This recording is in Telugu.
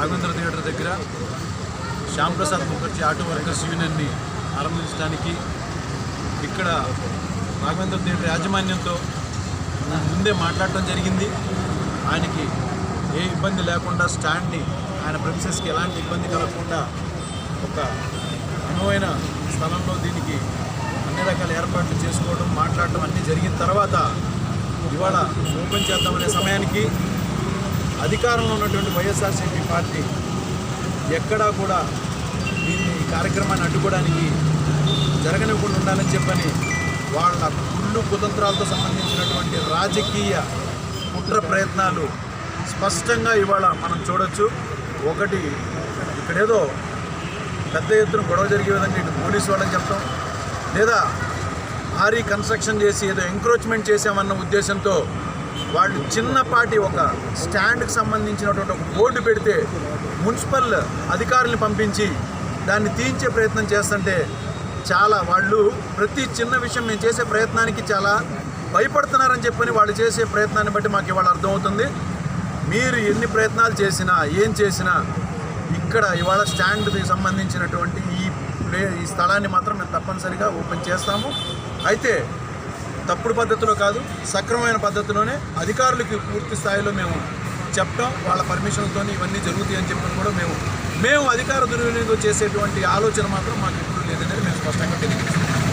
రాఘవేంద్ర థియేటర్ దగ్గర శ్యామ్ ప్రసాద్ ముఖర్జీ ఆటో వర్కర్స్ యూనియన్ని ఆరంభించడానికి ఇక్కడ రాఘవేంద్ర థియేటర్ యాజమాన్యంతో ముందే మాట్లాడటం జరిగింది. ఆయనకి ఏ ఇబ్బంది లేకుండా స్టాండ్ని ఆయన ప్రెమిసెస్కి ఎలాంటి ఇబ్బంది కలగకుండా ఒక అనువైన స్థలంలో దీనికి అన్ని రకాల ఏర్పాట్లు చేసుకోవడం మాట్లాడటం అన్నీ జరిగిన తర్వాత ఇవాళ ఓపెన్ చేద్దామనే సమయానికి అధికారంలో ఉన్నటువంటి వైఎస్ఆర్సీపీ పార్టీ ఎక్కడా కూడా దీన్ని కార్యక్రమాన్ని అడ్డుకోవడానికి జరగనివ్వకుండా ఉండాలని చెప్పని వాళ్ళ కుళ్ళు కుతంత్రాలతో సంబంధించినటువంటి రాజకీయ కుట్ర ప్రయత్నాలు స్పష్టంగా ఇవాళ మనం చూడొచ్చు. ఒకటి ఇక్కడేదో పెద్ద ఎత్తున గొడవ జరిగే విధంగా ఇటు పోలీసు వాళ్ళని చెప్తాం, లేదా భారీ కన్స్ట్రక్షన్ చేసి ఏదో ఎంక్రోచ్మెంట్ చేసామన్న ఉద్దేశంతో వాళ్ళు చిన్నపాటి ఒక స్టాండ్కి సంబంధించినటువంటి ఒక బోర్డు పెడితే మున్సిపల్ అధికారులను పంపించి దాన్ని తీయించే ప్రయత్నం చేస్తుంటే చాలా వాళ్ళు ప్రతి చిన్న విషయం మేము చేసే ప్రయత్నానికి చాలా భయపడుతున్నారని చెప్పని వాళ్ళు చేసే ప్రయత్నాన్ని బట్టి మాకు ఇవాళ అర్థమవుతుంది. మీరు ఎన్ని ప్రయత్నాలు చేసినా ఏం చేసినా ఇక్కడ ఇవాళ స్టాండ్కి సంబంధించినటువంటి ఈ స్థలాన్ని మాత్రం మేము తప్పనిసరిగా ఓపెన్ చేస్తాము. అయితే తప్పుడు పద్ధతిలో కాదు, సక్రమమైన పద్ధతిలోనే అధికారులకి పూర్తి స్థాయిలో మేము చెప్తాం. వాళ్ళ పర్మిషన్తో ఇవన్నీ జరుగుతాయని చెప్పని కూడా మేము అధికార దుర్వినియోగం చేసేటువంటి ఆలోచన మాత్రం మాకు ఎప్పుడు లేదనేది మేము స్పష్టంగా తెలియజేస్తాం.